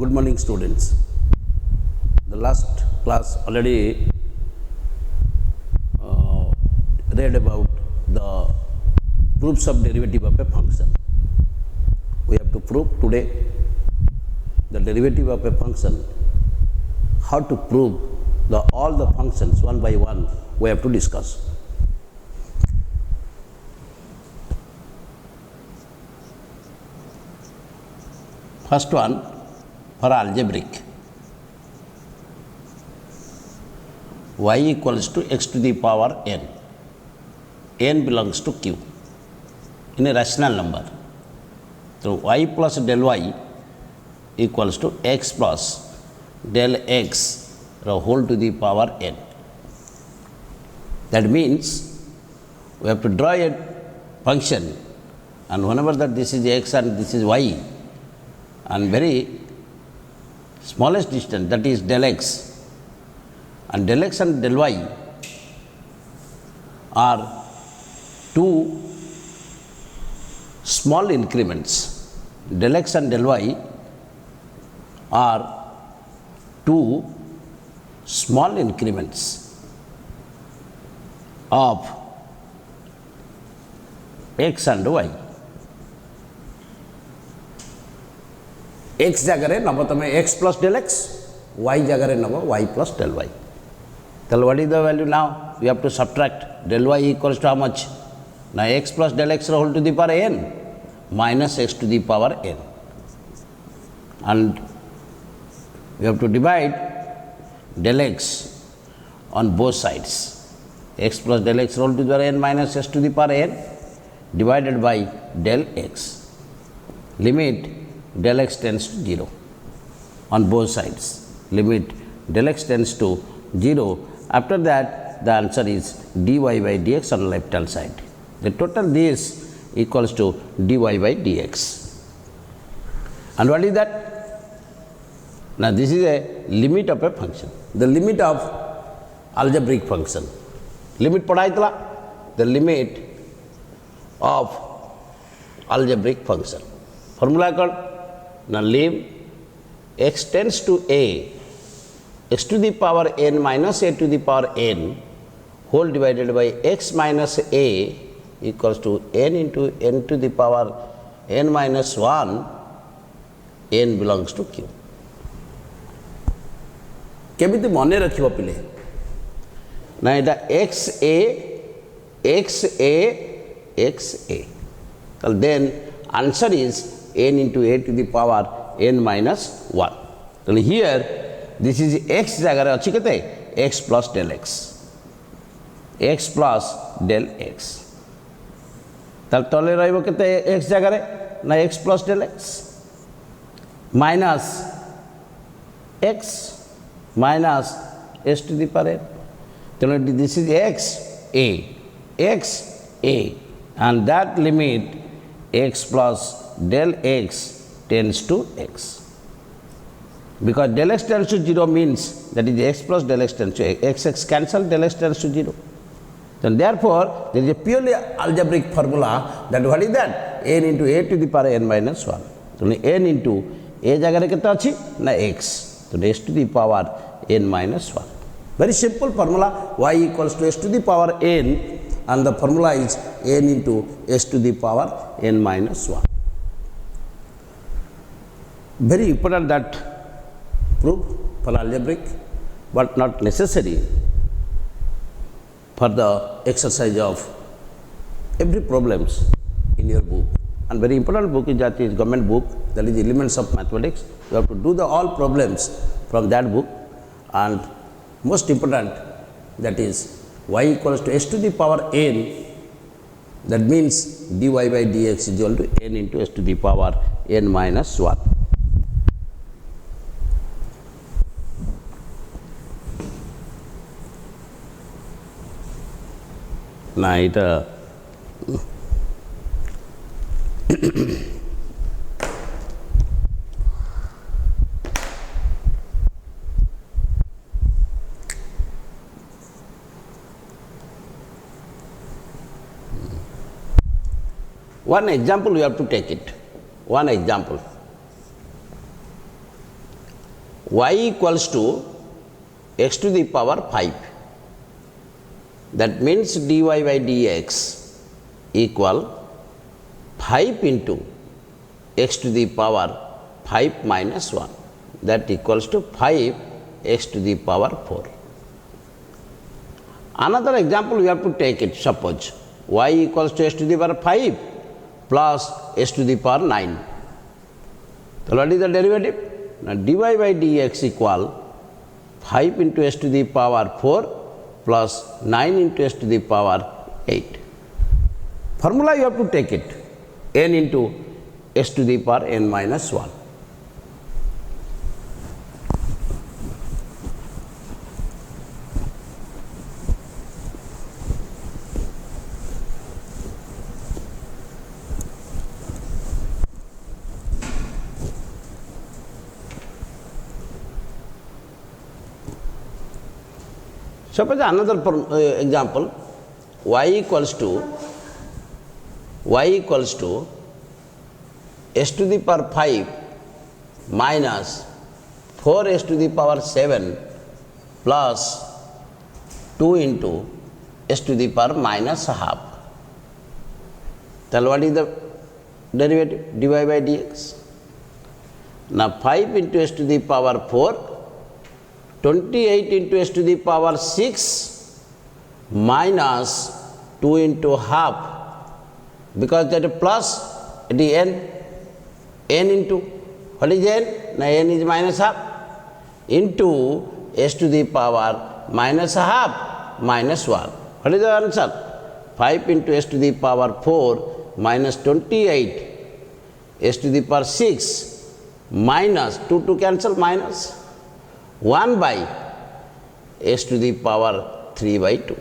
Good morning, students. The last class already read about the proofs of derivative of a function. We have to prove today the derivative of a function. How to prove all the functions one by one we have to discuss. First one, for algebraic, y equals to x to the power n. N belongs to q in a rational number. So y plus del y equals to x plus del x the whole to the power n. That means we have to draw a function, and whenever that this is x and this is y, and very smallest distance, that is del x, and del x and del y are two small increments. Del x and del y are two small increments of x and y. x जगह नब तुम x plus del x, y जगह नब y plus del y. Then what is the value now? We have to subtract del y equals to how much? Now x plus del x whole to the power n minus x to the power n. And we have to divide del x on both sides. X plus del x whole to the power n minus x to the power n divided by del x. Limit del x tends to 0 on both sides. Limit del x tends to 0. After that, the answer is dy by dx on left hand side. The total this equals to dy by dx. And what is that? Now this is a limit of a function. The limit of algebraic function. Limit padha itla? The limit of algebraic function. Formula called now lim x tends to a, x to the power n minus a to the power n whole divided by x minus a equals to n into n to the power n minus 1, n belongs to q. केमिति मने रखिबो पिले ना एटा x a x a x a. Then answer is n into a to the power n minus 1. So here this is x jagare achi kete x plus del x, x plus del x. Tal tole rahibo kete x jagare na x plus del x minus x minus s to the power n. So this is x a, and that limit x plus del x tends to x. Because del x tends to 0 means that is x plus del x tends to x cancel, del x tends to 0. Then therefore, there is a purely algebraic formula that what is that? N into a to the power n minus 1. So n into a jagare kete achi na x. So s to the power n minus 1. Very simple formula, y equals to s to the power n, and the formula is n into s to the power n minus 1. Very important that proof for algebraic, but not necessary for the exercise of every problems in your book. And very important book is that is government book, that is Elements of Mathematics. You have to do the all problems from that book, and most important that is y equals to s to the power n. That means dy by dx is equal to n into s to the power n minus 1. Now it one example we have to take it. One example. y equals to x to the power 5. That means dy by dx equal 5 into x to the power 5 minus 1. That equals to 5 x to the power 4. Another example we have to take it. Suppose y equals to x to the power 5 plus x to the power 9. So what is the derivative? Now dy by dx equal 5 into s to the power 4 plus 9 into s to the power 8. Formula you have to take it, n into s to the power n minus 1. Suppose another example, y equals to s to the power 5 minus 4 s to the power 7 plus 2 into s to the power minus half. Tell what is the derivative? Dy by dx. Now 5 into s to the power 4, 28 into s to the power 6 minus 2 into half, because that is plus, it is n into, what is n? Now n is minus half, into s to the power minus half minus 1. What is the answer? 5 into s to the power 4 minus 28 s to the power 6 minus 2 to cancel, minus 1 by s to the power 3 by 2.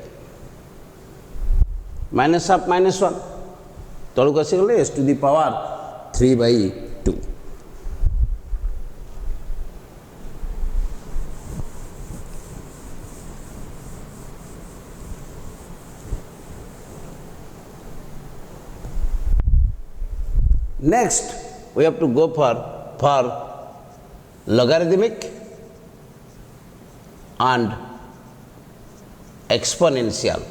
Minus half minus 1. तलुक आसीगले s to the power 3 by 2. Next, we have to go for logarithmic and exponential.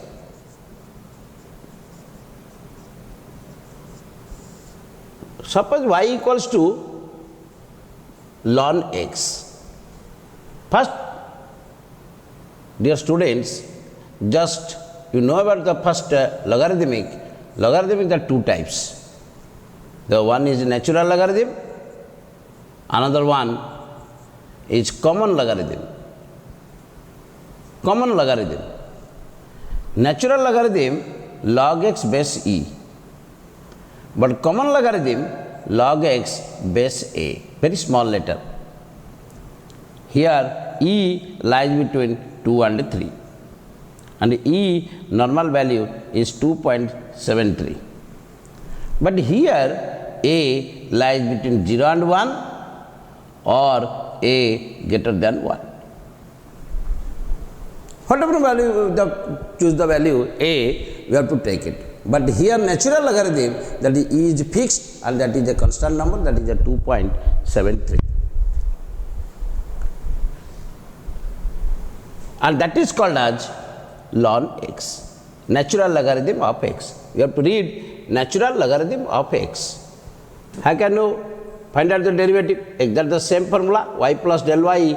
Suppose y equals to ln x. First, dear students, just you know about the first logarithmic. Logarithmic, there are two types. The one is natural logarithm, another one is common logarithm. Common logarithm. Natural logarithm log x base e, but common logarithm log x base a, very small letter. Here e lies between 2 and 3, and e normal value is 2.73. But here a lies between 0 and 1 or a greater than 1. Whatever value choose the value a, we have to take it. But here natural logarithm, that is fixed and that is a constant number, that is a 2.73. And that is called as ln x, natural logarithm of x. You have to read natural logarithm of x. How can you find out the derivative? Exactly the same formula, y plus del y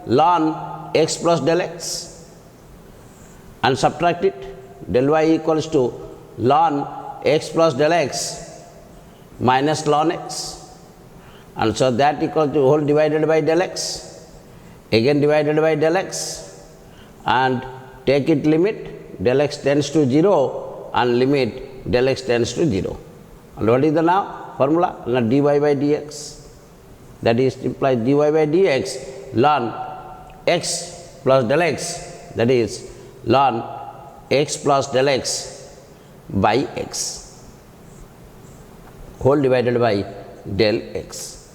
ln x plus del x. And subtract it. Del y equals to ln x plus del x minus ln x, and so that equals to whole divided by del x, again divided by del x, and take it limit, del x tends to 0 and limit del x tends to 0. And what is the now formula? Now dy by dx, that is implies dy by dx ln x plus del x, that is ln x plus del x by x, whole divided by del x.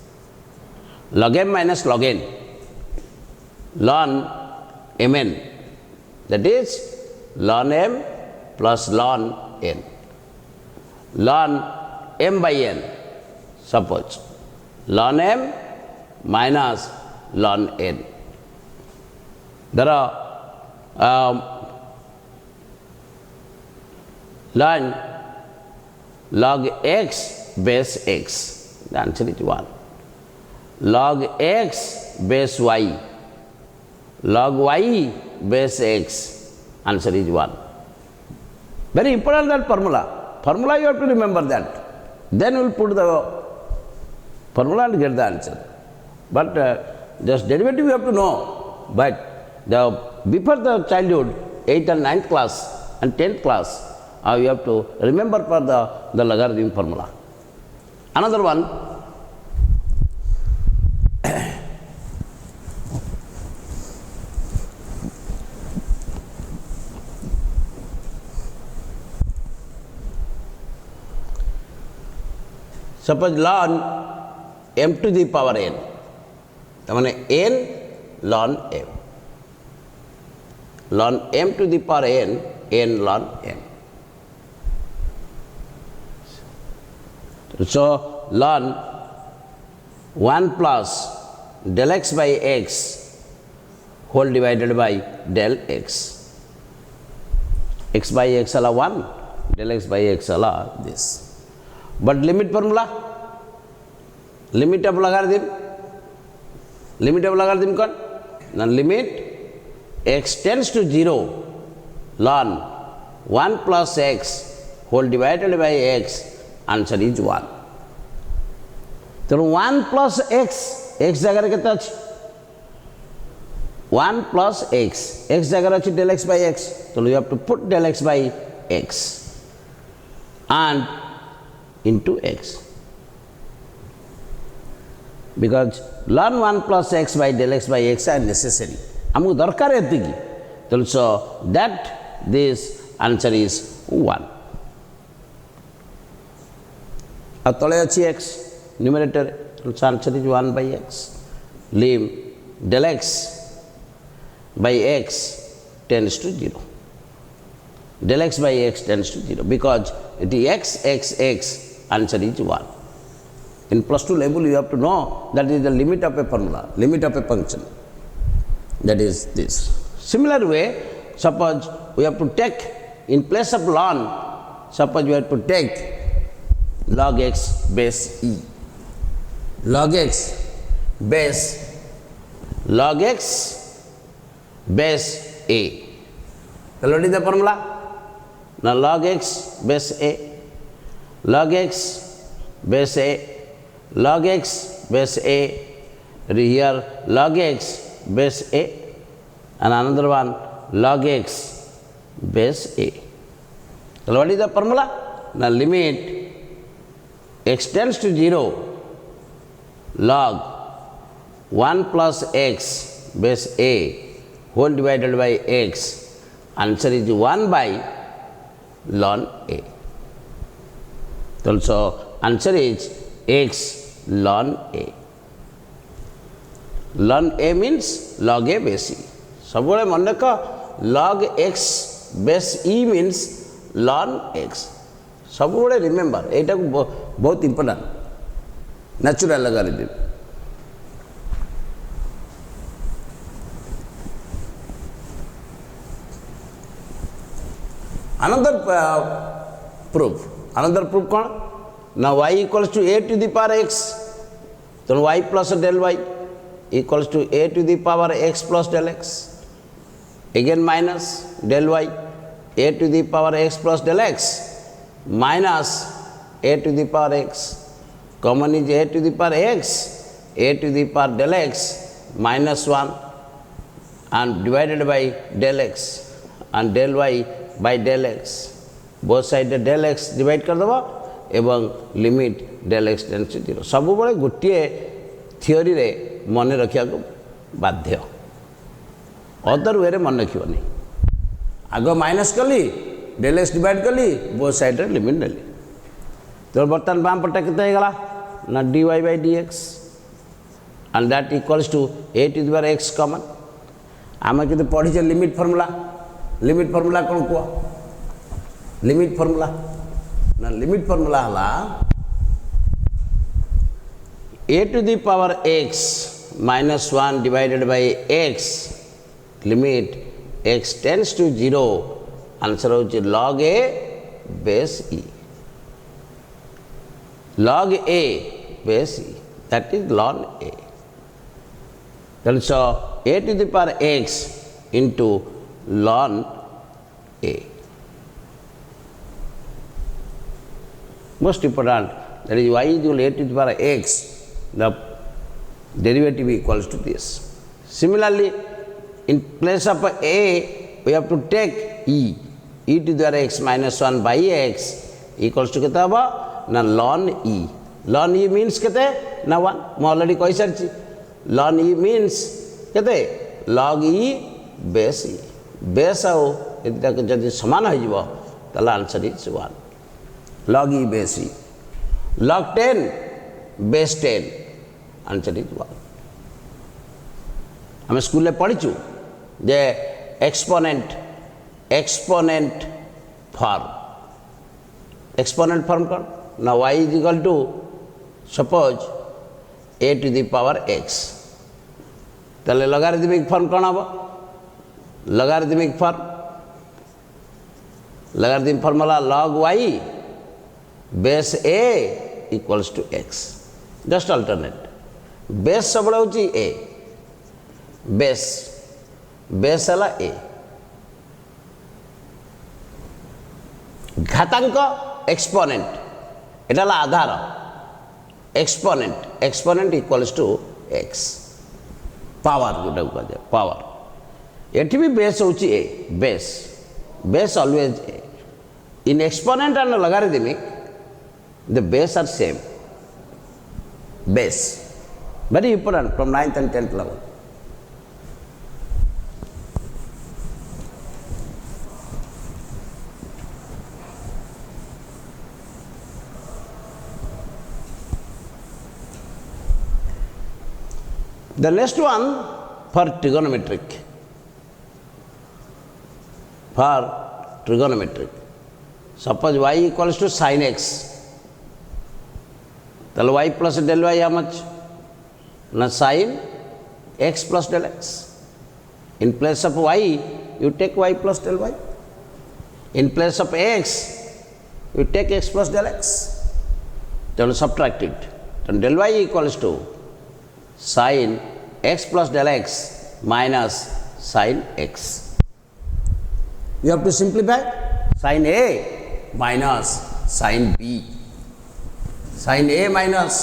Log m minus log n, ln mn, that is ln m plus ln n, ln m by n. Suppose ln m minus ln n. There are ln log x base x. The answer is 1. Log x base y. Log y base x. Answer is 1. Very important that formula. Formula you have to remember that. Then we will put the formula and get the answer. But just derivative you have to know. But before the childhood, 8th and 9th class and 10th class, you have to remember for the logarithm formula. Another one. Suppose ln m to the power n. that means n ln m. Ln m to the power n, n ln m. So ln 1 plus del x by x whole divided by del x. X by x ala 1, del x by x ala this. But limit formula, limit of logarithm कौन? Now limit x tends to 0 ln 1 plus x whole divided by x, answer is 1. तो 1 plus x, x जगह कितना अच्छी? 1 plus x, x जगह अच्छी del x by x, तो you have to put del x by x and into x, because ln 1 plus x by del x by x are necessary. हमको दरकार है इतनी, तो so that this answer is 1. अब तले अच्छी x numerator, तो answer is 1 by x. Lim del x by x tends to 0. Del x by x tends to 0 because it is x, answer is 1. In plus 2 level you have to know that is the limit of a formula, limit of a function. That is this. Similar way, suppose we have to take in place of ln, suppose we have to take log x base e. Log x base a. So what is the formula? Now log x base a, log x base a, log x base a, here log x base a, and another one log x base a. So what is the formula? Now limit x tends to 0 log 1 plus x base a whole divided by x, answer is 1 by ln a. So answer is x ln a. Ln a means log a base e. सबुले मन रख log x base e means ln x. सबुले remember एटा को बहुत important natural logarithm. Another proof कौन? Now y equals to a to the power x, so y plus del y equals to a to the power x plus del x, again minus del y, a to the power x plus del x minus a to the power x, common is a to the power x, a to the power del x minus 1 and divided by del x and del y by del x. both side del x divide कर दबा एवं limit del x tends to 0. सब बड़े गोटे theory रे मन रखिया को बाध्य, अदर वे रे मन रखियो नहीं. आग माइनस कली del x डिवाइड कली both side रे लिमिट नेली, तो बर्तन बाम पटे कितना गला ना dy by dx and that equals to a to the power x common. आम के पढ़ी जे लिमिट फार्मूला कौन कह? लिमिट फार्मूला ना लिमिट फार्मूला हला a to the power x minus 1 divided by x, limit x tends to 0, answer होची log a base e. Log a base e, that is log a. So a to the power x into ln a. Most important, that is y is equal to a to the power x, the derivative equals to this. Similarly, in place of a, we have to take e to the power x minus 1 by x equals to kete haba na ln e. Ln e means kete na 1, मैं already कहि सारछि. ln e means kete log e base e. base आओ यदि समान हो जिवो तला answer is 1. log e base e. log 10 base 10, answer is 1. हम school में पढ़िछु जे एक्सपोनेंट फॉर्म. एक्सपोनेंट फॉर्म कौन ना y is equal to suppose a to the power x. ताले लॉगरिथमिक फॉर्म कौन हबो? Logarithmic formula log y base a equals to x. Just alternate. base सब होची a. base हला a. घातांक exponent एटा ला आधार. Exponent equals to x. Power जोटा को जाय पावर. एठी भी बेस होची a. Base always a. in exponent and logarithmic the base are same. Base very important from 9th and 10th level. The next one for trigonometric. Suppose y equals to sin x. Then y plus del y how much? Na sin x plus del x. In place of y, you take y plus del y. In place of x, you take x plus del x. Then subtract it. Then del y equals to sin x plus del x minus sin x. You have to simplify. Sin a minus sin b. Sin a minus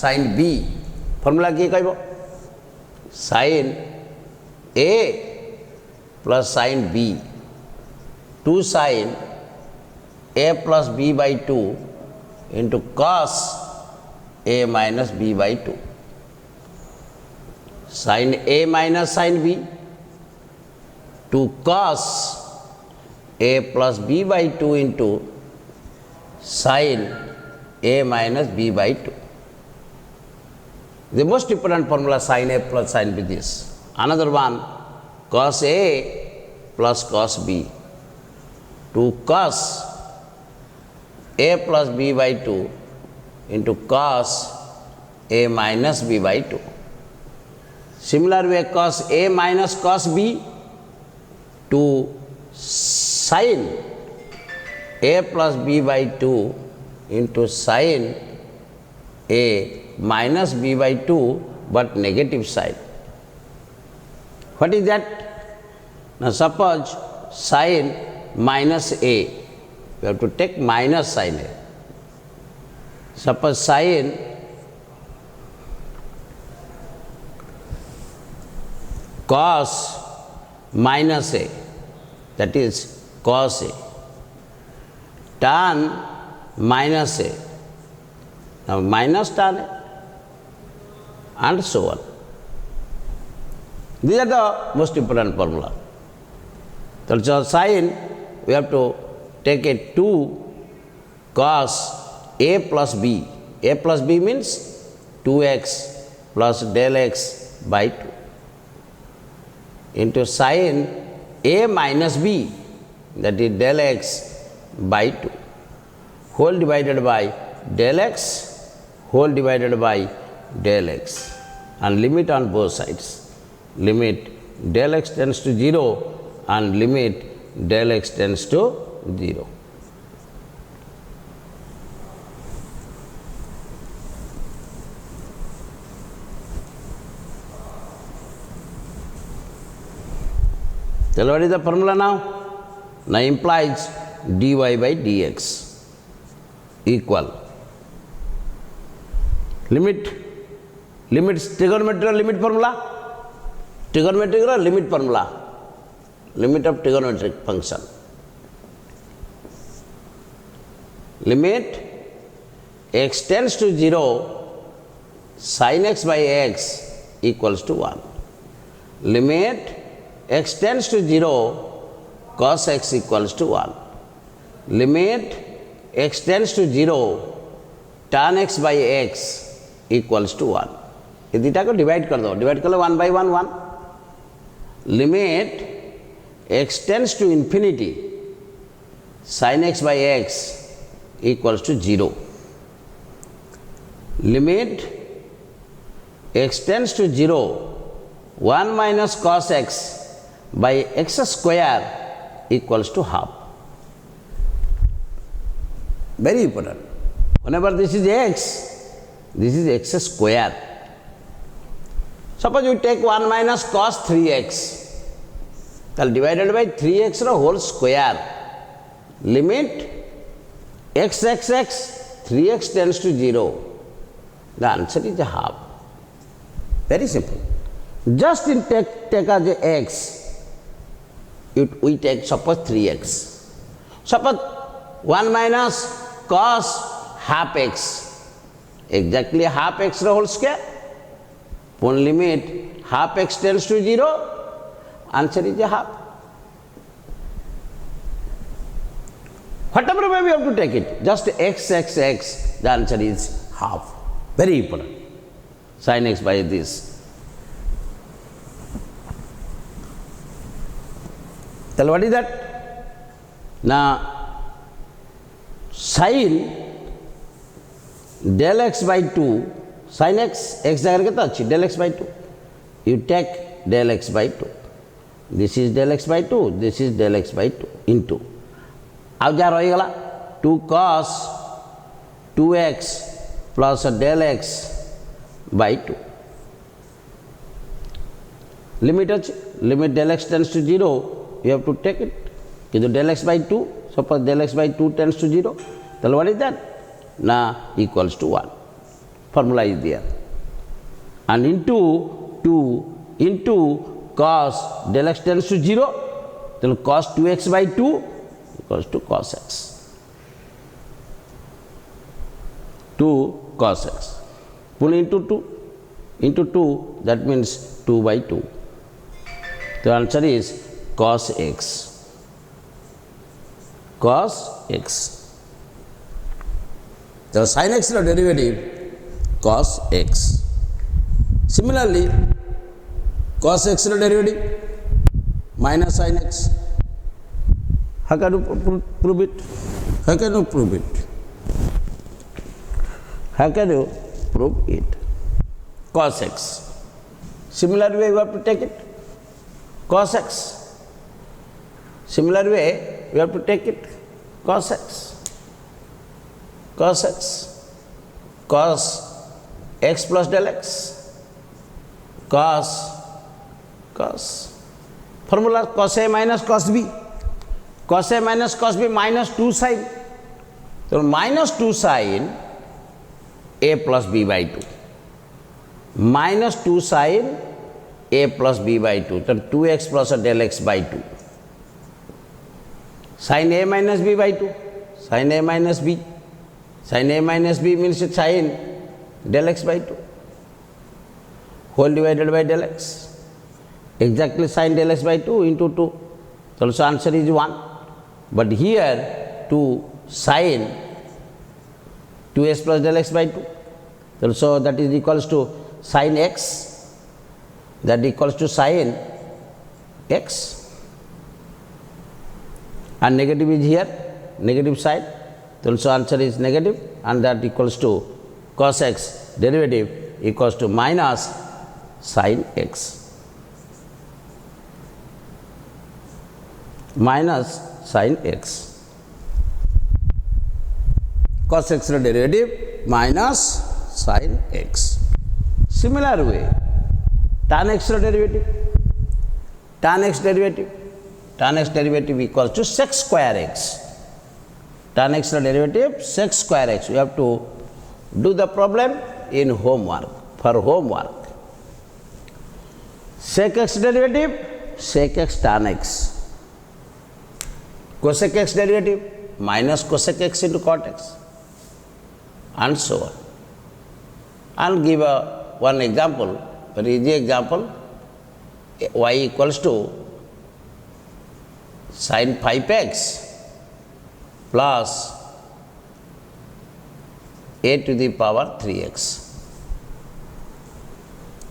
sin b. Formula ki कहबो? Sin a plus sin b. 2 sin a plus b by 2 into cos a minus b by 2. Sin a minus sin b, 2 cos a plus b by 2 into sin a minus b by 2. The most important formula sin a plus sin b this. Another one, cos a plus cos b, 2 cos a plus b by 2 into cos a minus b by 2. Similar way, cos a minus cos b, 2 sin a plus b by 2 into sin a minus b by 2, but negative side. What is that? Now suppose sin minus a, we have to take minus sin a. Suppose sin cos minus a, that is cos a, tan minus a, now minus tan a, and so on. These are the most important formula. So sin, we have to take a 2 cos a plus b. A plus b means 2x plus del x by 2. Into sin a minus b, that is del x by 2, whole divided by del x, whole divided by del x. and limit on both sides. Limit del x tends to 0 and limit del x tends to 0. Tell what is the formula now? Now implies dy by dx equal limit trigonometric limit formula, trigonometric limit formula, limit of trigonometric function. Limit x tends to 0 sin x by x equals to 1. Limit x tends to 0 cos x equals to 1. Limit x tends to 0 tan x by x equals to 1. ये beta को divide कर दो, divide कर लो 1 by 1 1. Limit x tends to infinity sin x by x equals to 0. Limit x tends to 0 1 minus cos x by x square equals to half. Very important. Whenever this is x square. Suppose you take 1 minus cos 3x, then divided by 3x whole square. Limit x 3x tends to 0. The answer is half. Very simple. Just in take as x, we take suppose 3x. Suppose 1 minus cos half x, exactly half x whole square. Upon limit half x tends to 0, answer is a half. Whatever way we have to take it, just x, the answer is half. Very important. Sin x by this. Tell what is that? Now, sin del x by 2, sin x jagah kata achi, del x by 2. You take del x by 2. This is del x by 2, this is del x by 2 into. Now, क्या रहेगा 2 cos 2x plus del x by 2. Limit del x tends to 0, you have to take it. Because del x by 2, suppose del x by 2 tends to 0, then what is that? Now equals to 1. Formula is there. And into 2 into cos del x tends to 0, then cos 2x by 2 equals to cos x. 2 cos x. Pull into 2, that means 2 by 2. The answer is cos x. Cos x. The sin x derivative cos x. Similarly, cos x derivative minus sin x. How can you prove it? How can you prove it? How can you prove it? Cos x. Similar way you have to take it. Cos x. Similar way we have to take it. Cos x. Cos x. Cos x plus del x. Cos. Formula cos a minus cos b. Cos a minus cos b minus 2 sin. So minus 2 sin a plus b by 2. Minus 2 sin a plus b by 2. So 2x plus del x by 2. Sin a minus b by 2. Sin a minus b. Sin a minus b means sin del x by 2. Whole divided by del x. Exactly sin del x by 2 into 2. So answer is 1. But here 2 sin 2s plus del x by 2. So that is equals to sin x. That equals to sin x. And negative is here, negative side. So answer is negative, and that equals to cos x derivative equals to minus sin x minus sin x. Cos x derivative minus sin x. Similar way, tan x derivative, tan x derivative equals to sec square x. Tan x derivative sec square x. You have to do the problem in homework, for homework. Sec x derivative, sec x tan x. Cosec x derivative minus cosec x into cot x, and so on. I'll give one example, very easy example. Y equals to sin 5x plus a to the power 3x.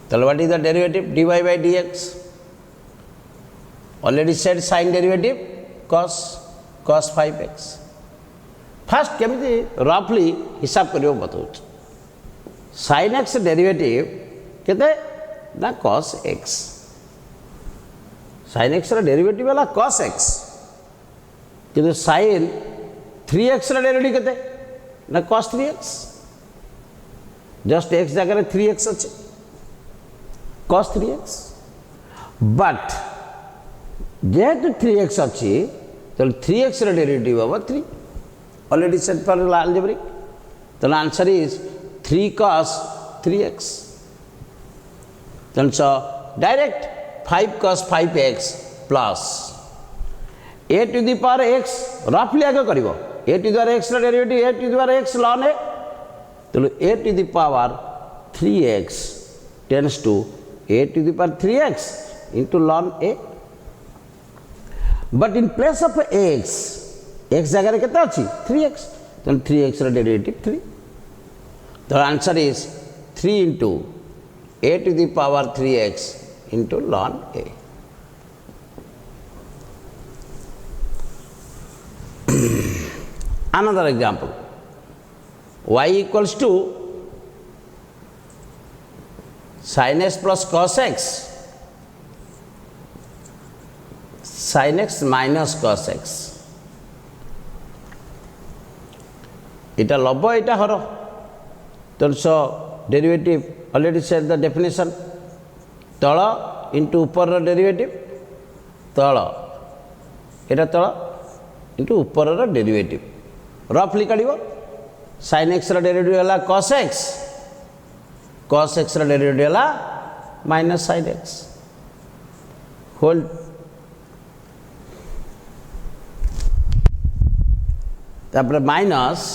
So what is the derivative? Dy by dx. Already said sin derivative cos 5x. First केमिति roughly हिसाब करियो बताऊँ. sin x derivative केते ना cos x. sin x रा derivative वाला cos x. किंतु sin 3x रा derivative केते ना cos 3x. Just x जगह 3x अच्छे. cos 3x. But जेहेतु 3x अच्छी तो 3x रा derivative होगा 3. Already said for algebraic. The answer is 3 cos 3x. Then so direct 5 cos 5x plus a to the power x roughly आगे करिवो. a to the power x रा derivative a to the power x ln a. तो a to the power 3x tends to a to the power 3x into ln a. But in place of x जगह कितना अच्छी 3x, then 3x रा derivative 3. The answer is 3 into a to the power 3x into ln a. Another example, y equals to sin x plus cos x, sin x minus cos x. इटा लब्ध इटा हर. तो derivative already said the definition. तल into ऊपर derivative तल इटा तल into ऊपर डेरिवेटिव रफली काढ़. sin x डेरिवेटिव है cos x, cos x derivative है माइनस sin x होल. तापर माइनस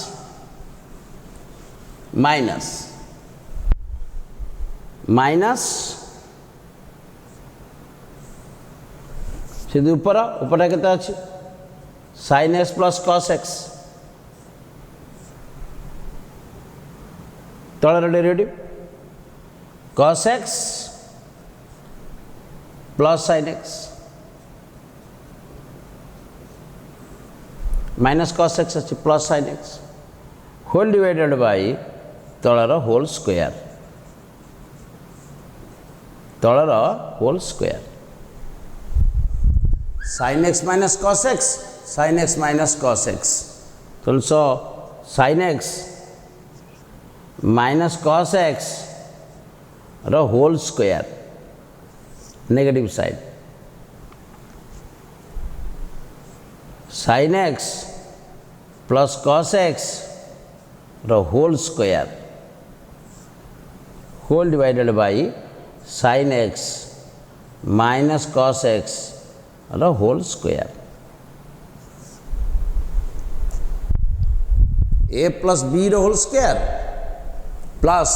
माइनस माइनस सीधे ऊपर ऊपर के अच्छे sin x plus cos x तलर derivative cos x plus sin x minus cos x अच्छे plus sin x whole divided by तलर होल स्क्वायर. तलर whole square. sin x minus cos x, sin x minus cos x. So sin x minus cos x रो whole square negative side. sin x plus cos x रो whole square whole divided by sin x minus cos x रो whole square. a plus b रो whole square plus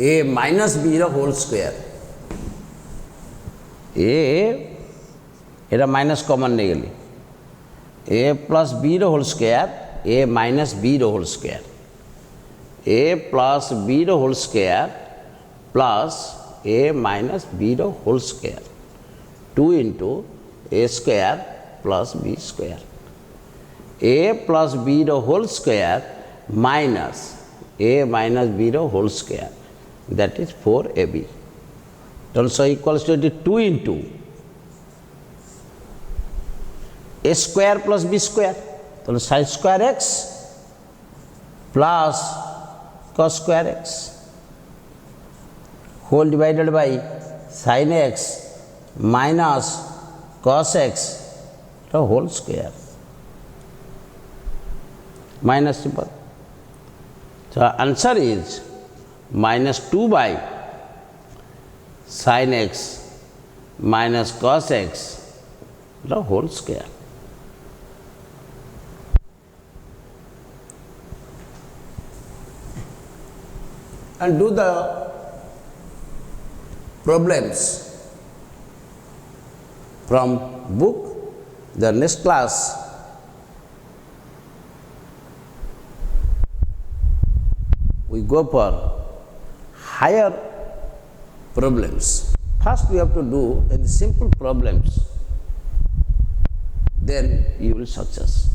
a minus b रो whole square. एरा minus common नहीं गली. a plus b रो whole square a minus b रो whole square. a plus b रो whole square plus a minus b रो whole square 2 into a square plus b square. a plus b रो whole square minus a minus b रो whole square, that is 4ab. It also equals to 2 into a square plus b square. So sin square x plus cos square x whole divided by sin x minus cos x the whole square minus symbol. So answer is minus 2 by sin x minus cos x the whole square. And do the problems from book. The next class we go for higher problems. First we have to do in the simple problems, then you will success.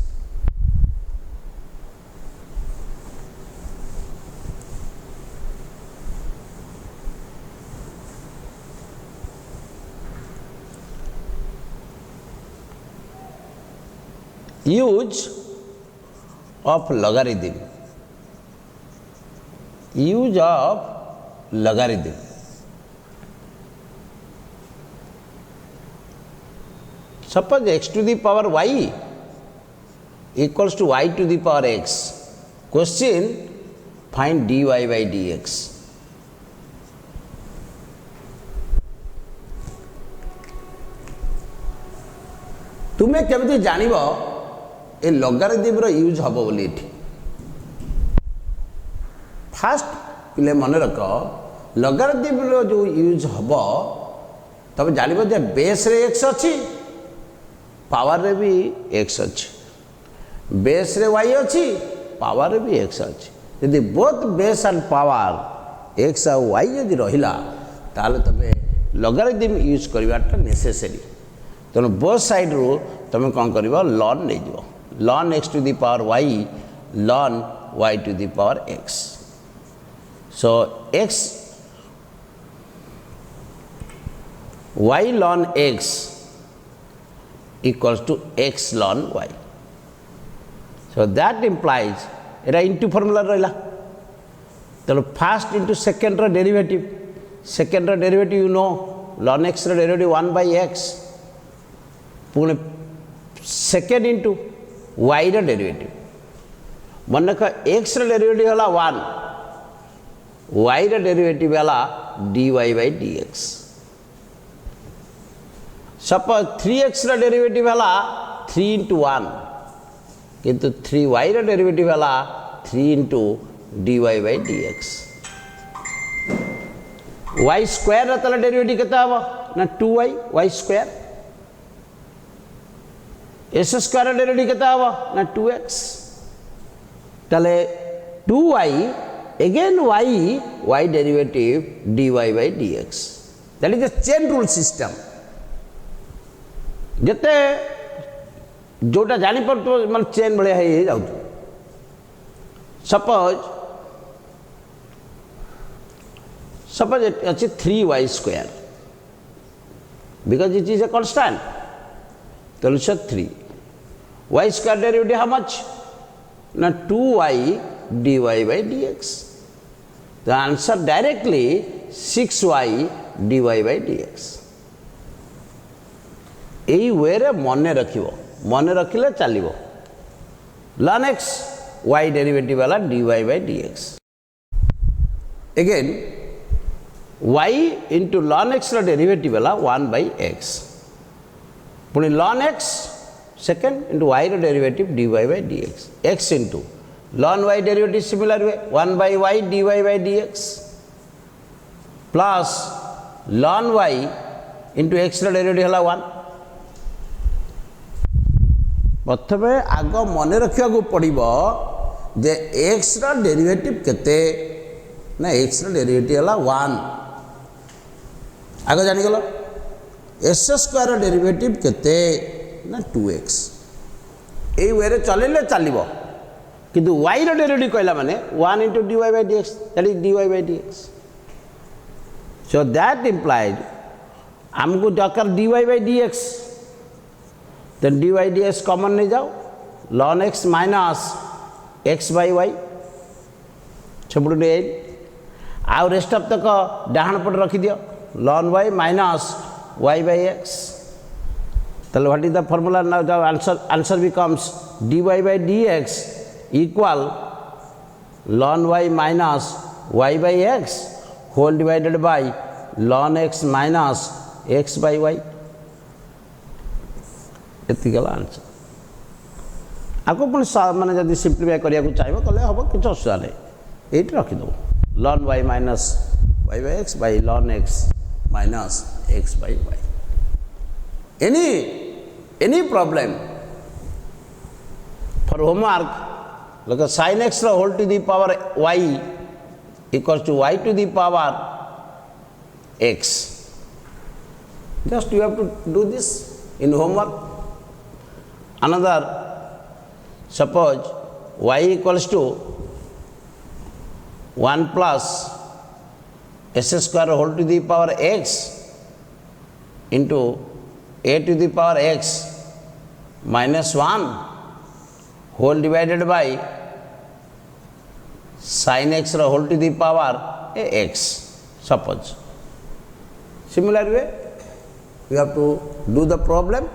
Use of logarithm. Use of logarithm. Suppose x to the power y equals to y to the power x. Question, find dy by dx. तुम्हें केमती जानिबो ए लॉगारिथम रो use हबो बोली एठी. Fast पिले मन रख लॉगारिथम रो जो use हबो तब जानिबो जे बेस रे x अछि पावर रे भी x अछि, बेस रे y अछि पावर रे भी x अछि. यदि both base and power x आ y यदि रहिला ताले तबे लॉगारिथम यूज करबाटा नेसेसरी. तेणु बोथ साइड रू तुम कौन कर लॉन नहीं जीव ln x to the power y ln y to the power x. So x y ln x equals to x ln y. So that implies एरा into formula रहा. तेणु first into second derivative. Second derivative you know ln x derivative 1 by x पुणे second into y derivative. मन रख x derivative है 1 y derivative है dy by dx. Suppose 3x derivative है 3 into 1 किंतु 3y डेरिवेटिव है 3 into dy by dx. y square तले derivative केते हबो ना 2y y square. S square derivative केते हबो ना 2x. तले 2y again y derivative dy by dx. That is the chain rule system. जते जोटा जानी पड़तो मन चेन बळे हे जाउ. suppose it is 3y square because it is a constant. So it's 3 y square derivative how much? Now 2y dy by dx. The answer directly 6y dy by dx. यही वे रे मन रखिले चलो ln x y डेरिवेटिव वाला dy by dx. Again y into ln x derivative वाला 1 by x. पुणी ln x second into y derivative dy by dx. x into ln y derivative similar way 1 by y dy by dx plus ln y into x derivative वाला 1. प्रथम आग मन रखा पड़ो जे x derivative केते ना x derivative है 1 आग जानीगल. एस स्क्वायर डेरिवेटिव केते ना 2x. ये वे चलैले चलो किंतु y डेरिवेटिव कहला माने 1 into dy by dx, that is dy by dx. So that implies हमको दरकार dy बाई dx, तो dy dx कॉमन नहीं जाओ, ln x minus x by y छपड़ आउ रेस्ट ऑफ तक डाहाण पट रखी दियो ln y minus y by x. तो what is the formula now? The answer becomes dy by dx equal ln y minus y by x whole divided by ln x minus x by y. एति गला answer. आपको पुणी माने जदि simplify करिया को चाहिए कले हम कुछ असुविधा नहीं, ये रखी दो ln y minus y by x by ln x minus x by y. any problem for homework like sin x whole to the power y equals to y to the power x. Just you have to do this in homework. Another, suppose y equals to 1 plus s square whole to the power x into a to the power x minus 1 whole divided by sin x whole to the power x. Suppose similar way we have to do the problem.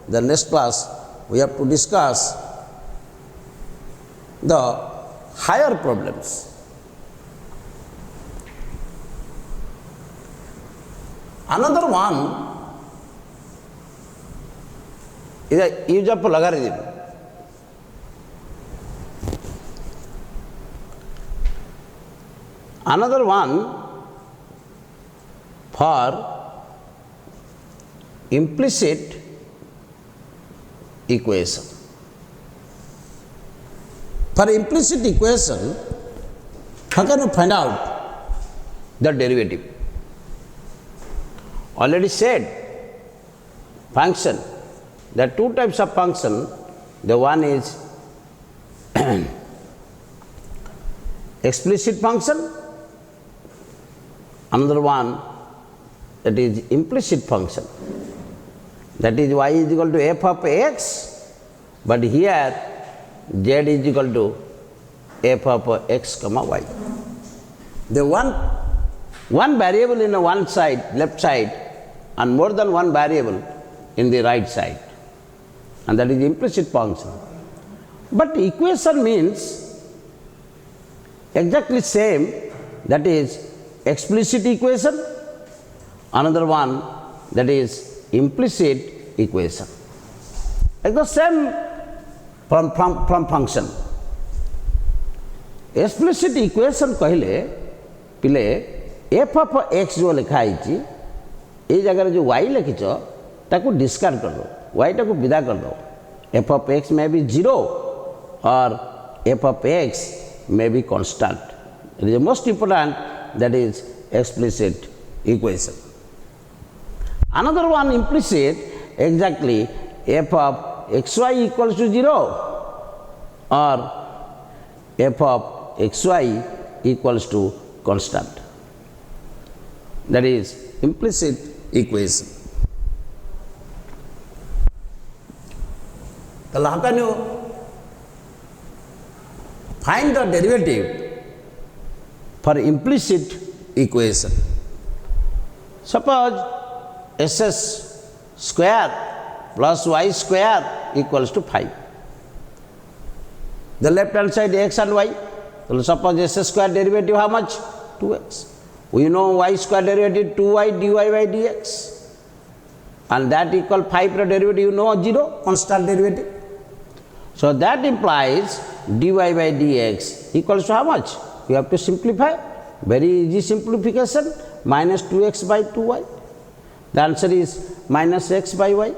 The next class we have to discuss the higher problems. Another one is a use of logarithm. Another one for implicit equation. For implicit equation, how can you find out the derivative? Already said, function. There are two types of function. The one is explicit function, another one that is implicit function. That is y is equal to f of x, but here z is equal to f of x comma y. The one variable in one side, left side, and more than one variable in the right side, and that is implicit function. But equation means exactly same, that is explicit equation, another one that is implicit equation. Like the same from function. Explicit equation कहले पिले f of x जो लिखा है ये जगह जो y लिखिच ताको discard कर दो, y टाको विदा कर दो. f of x may be 0 or f of x may be constant. It is the most important, that is explicit equation. Another one implicit, exactly f of xy equals to 0 or f of xy equals to constant. That is implicit equation. So how can you find the derivative for implicit equation? Suppose ss square plus y square equals to 5. The left hand side x and y. So suppose s square derivative how much? 2x. We know y square derivative 2y dy by dx. And that equal 5 derivative, you know 0, constant derivative. So that implies dy by dx equals to how much? You have to simplify. Very easy simplification. Minus 2x by 2y. The answer is minus x by y.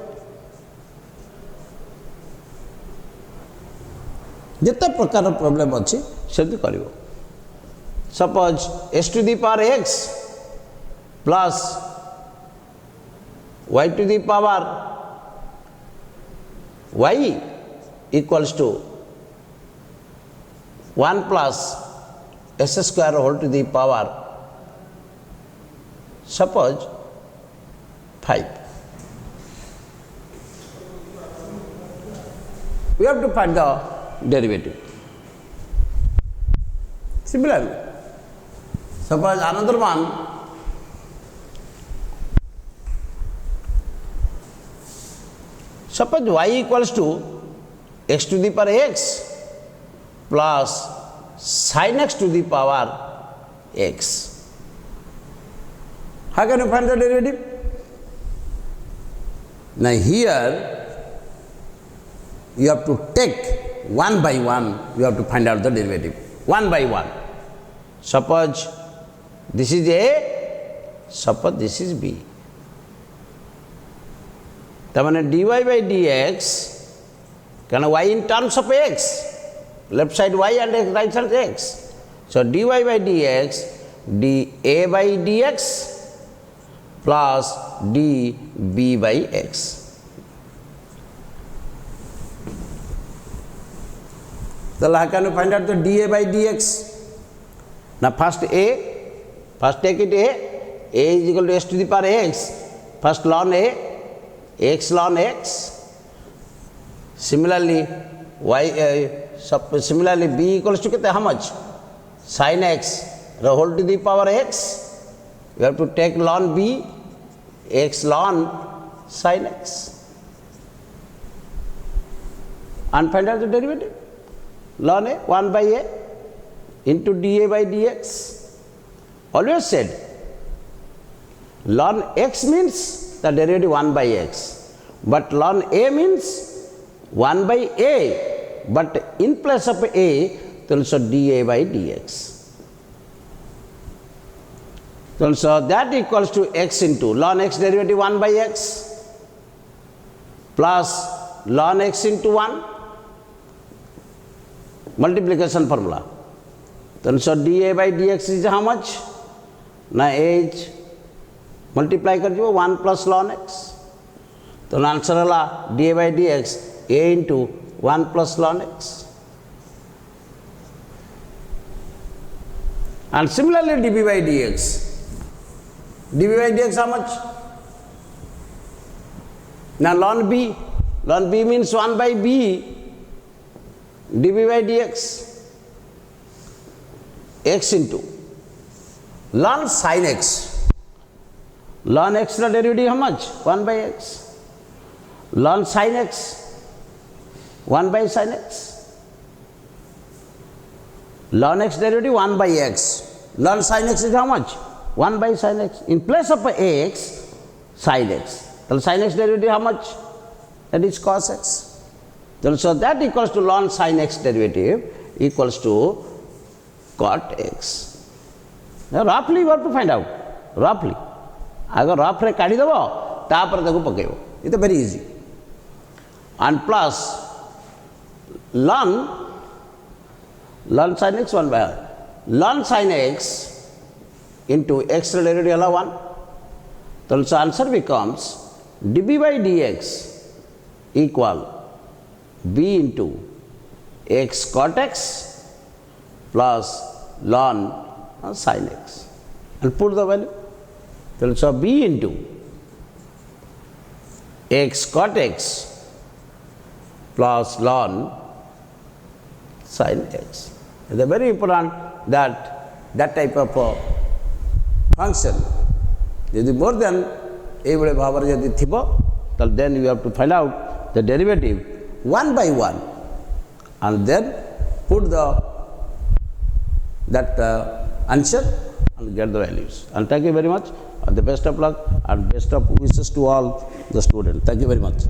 जिते प्रकार problem अच्छी से कर. Suppose s to the power x plus y to the power y equals to 1 plus s square whole to the power, suppose 5. We have to find the derivative. Similarly, suppose another one, suppose y equals to x to the power x plus sin x to the power x. How can you find the derivative? Now here you have to take one by one, you have to find out the derivative. One by one. Suppose this is A, suppose this is B. The dy by dx, can y in terms of x, left side y and x, right side x. So dy by dx, dA by dx plus dB by x. So how can you find out the dA by dx? Now first take it A is equal to s to the power x, first ln A, x ln x. Similarly, similarly b equals to how much? Sin x, the whole to the power x. You have to take ln b, x ln sin x, and find out the derivative. Ln a, 1 by a into dA by dx. Always said, ln x means the derivative 1 by x, but ln a means 1 by a, but in place of a, also dA by dx. So that equals to x into ln x derivative 1 by x plus ln x into 1, multiplication formula. So dA by dx is how much? Now a is multiply कर 1 plus ln x. तो answer है dA by dx a into 1 plus ln x. And similarly dB by dx. dB by dx how much? Now ln b means 1 by b dB by dx, x into ln sin x. Ln x the derivative how much? 1 by x. Ln sin x, 1 by sin x. Ln x derivative 1 by x. Ln sin x is how much? 1 by sin x. In place of x, sin x. So sin x derivative how much? That is cos x. So that equals to ln sin x derivative equals to cot x. Now roughly you have to find out. Roughly. Agar rough re kadi dabo, tapare taku pakebo. It is very easy. And plus ln sin x 1 by ln sin x into x derivative 1. So answer becomes dB by dx equal b into x cot x plus ln sin x, and put the value. So b into x cot x plus ln sin x. It is very important that type of function, if more than a power then you have to find out the derivative 1 by 1 and then put that answer and get the values. And thank you very much, and the best of luck and best of wishes to all the students. Thank you very much.